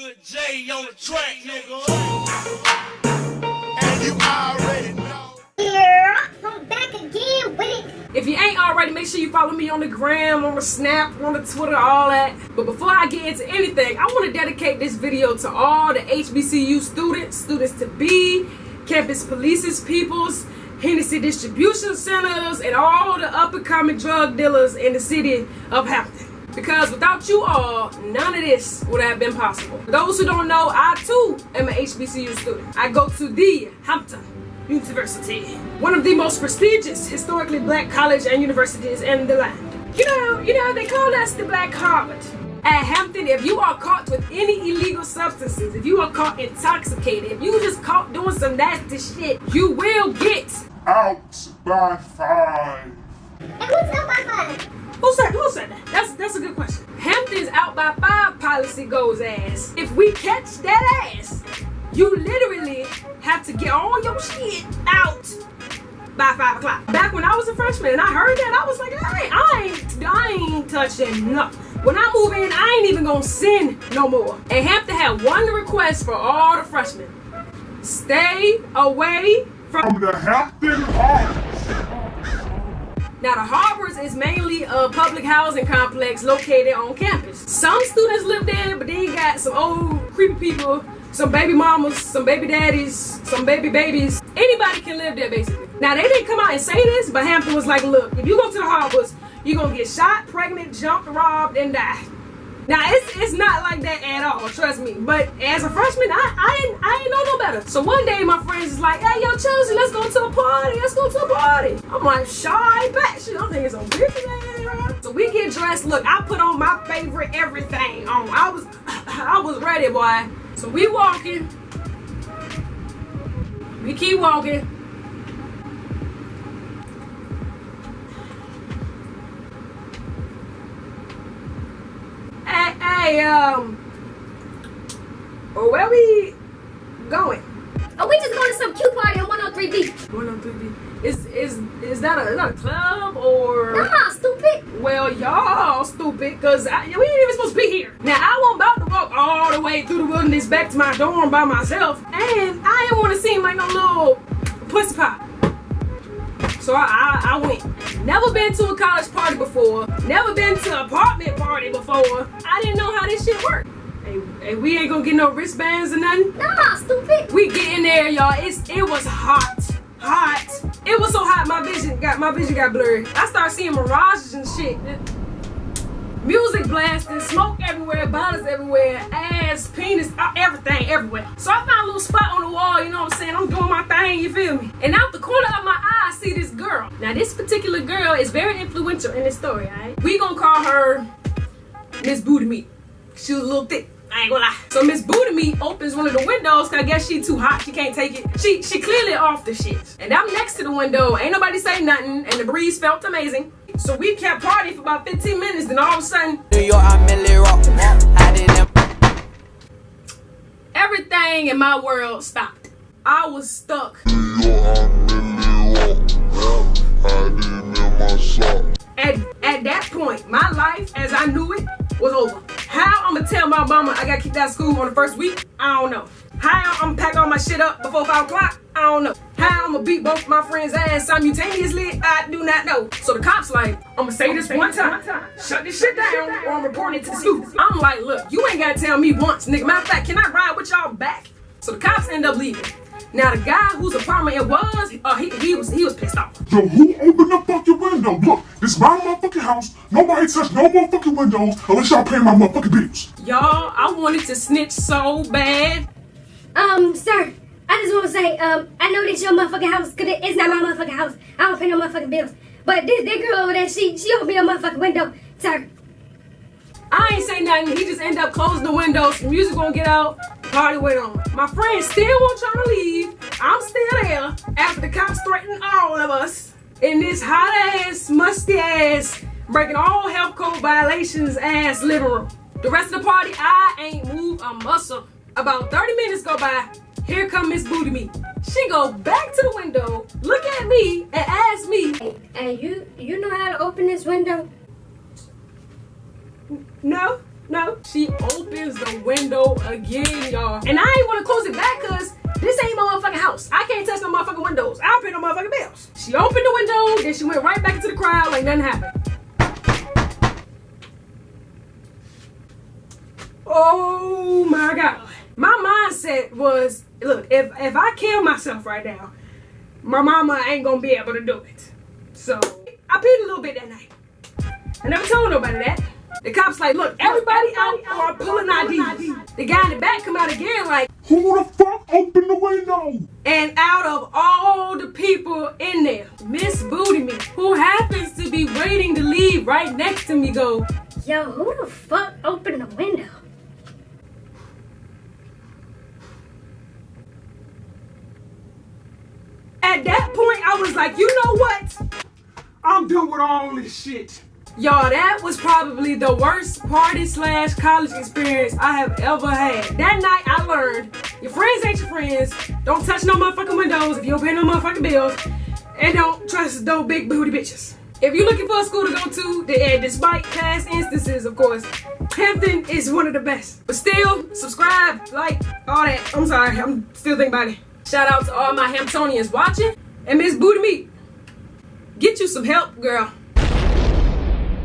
Good J on the track, nigga. And you already know. Yeah, I'm back again with it. If you ain't already, make sure you follow me on the gram, on the Snap, on the Twitter, all that. But before I get into anything, I want to dedicate this video to all the HBCU students to be, campus polices, peoples, Hennessy distribution centers, and all the up-and-coming drug dealers in the city of Hampton. Because without you all, none of this would have been possible. For those who don't know, I too am an HBCU student. I go to the Hampton University, one of the most prestigious historically black college and universities in the land. You know, they call us the Black Harvard. At Hampton, if you are caught with any illegal substances, if you are caught intoxicated, if you just caught doing some nasty shit, you will get out by 5. And who's out by 5? Who said that? That's a good question. Hampton's out by 5 policy goes as, if we catch that ass, you literally have to get all your shit out by 5 o'clock. Back when I was a freshman and I heard that, I was like, I ain't touching nothing. When I move in, I ain't even gonna sin no more. And Hampton had one request for all the freshmen. Stay away from the Hampton Harbors. Now, the Harbors is mainly a public housing complex located on campus. Some students live there, but then you got some old creepy people, some baby mamas, some baby daddies, some baby babies. Anybody can live there, basically. Now, they didn't come out and say this, but Hampton was like, look, if you go to the Harbors, you're gonna get shot, pregnant, jumped, robbed, and die. Now, it's not like that at all, trust me. But as a freshman, I didn't know no better. So one day, my friends is like, hey, yo, Chelsea, let's go to a party. Let's go to a party. I'm like, shy back. Shit, I'm thinking some bitch. So we get dressed. Look, I put on my favorite everything on. I was ready, boy. So we walking. We keep walking. Hey, where we going? Oh, we just going to some cute party on 103B. 103B. Is that a club or? Nah, stupid. Well, y'all stupid, cause we ain't even supposed to be here. Now I wasn't about to walk all the way through the wilderness back to my dorm by myself, and I didn't want to seem like no little pussy pop. So I went. Never been to a college party before. Never been to an apartment party before. I didn't know how this shit worked. Hey, we ain't gonna get no wristbands or nothing. Nah, stupid. We get in there, y'all. It was hot. It was so hot, my vision got blurry. I started seeing mirages and shit. Music blasting, smoke everywhere, bottles everywhere, ass, penis, everything everywhere. So I found a little spot on the wall, you know what I'm saying? I'm doing my thing, you feel me? And out the corner of my eye, I see this girl. Now this particular girl is very influential in this story, alright? We gonna call her Miss Booty Meat. She was a little thick. I ain't gonna lie. So Miss Booty Meat opens one of the windows, cause I guess she too hot, she can't take it. She clearly off the shit. And I'm next to the window, ain't nobody say nothing, and the breeze felt amazing. So we kept partying for about 15 minutes, then all of a sudden, New York, I'm Millie Rock. everything in my world stopped. I was stuck. At that point, my life as I knew it was over. How I'm gonna tell my mama I got kicked out of school on the first week? I don't know. How I'm gonna pack all my shit up before 5 o'clock? I don't know. How I'm gonna beat both my friends' ass simultaneously? I do not know. So the cops like, I'm gonna say this one time. Shut this shit down or I'm reporting it to the school. I'm like, look, you ain't gotta tell me once, nigga. Matter of fact, can I ride with y'all back? So the cops end up leaving. Now the guy whose apartment it was, he was pissed off. Yo, who opened the fucking window? Look, this is my motherfucking house. Nobody touch no motherfucking windows unless y'all pay my motherfucking bills. Y'all, I wanted to snitch so bad. Sir, I just want to say, I know this your motherfucking house, cause it's not my motherfucking house. I don't pay no motherfucking bills. But this girl over there, she opened your motherfucking window, sir. I ain't say nothing. He just ended up closing the windows. The music won't get out. Party went on. My friend still won't try to leave. I'm still there after the cops threatened all of us in this hot ass, musty ass, breaking all health code violations ass living room. The rest of the party, I ain't moved a muscle. About 30 minutes go by. Here come Miss Booty Meat. She go back to the window, look at me, and ask me, Hey, you know how to open this window? No. No, she opens the window again, y'all. And I ain't want to close it back because this ain't my motherfucking house. I can't touch no motherfucking windows. I don't pay no motherfucking bills. She opened the window, then she went right back into the crowd like nothing happened. Oh my God. My mindset was, look, if I kill myself right now, my mama ain't gonna be able to do it. So I peed a little bit that night. I never told nobody that. The cops like, look, everybody out are pulling IDs. The guy in the back come out again like, Who the fuck opened the window? and out of all the people in there, Miss Booty Me, who happens to be waiting to leave right next to me, go, Yo, who the fuck opened the window? at that point, I was like, you know what? I'm done with all this shit. Y'all, that was probably the worst party / college experience I have ever had. That night I learned your friends ain't your friends. Don't touch no motherfucking windows if you don't pay no motherfucking bills. And don't trust no big booty bitches. If you're looking for a school to go to, and despite past instances, of course, Hampton is one of the best. But still, subscribe, like, all that. I'm sorry, I'm still thinking about it. Shout out to all my Hamptonians watching. And Miss Booty Me, get you some help, girl.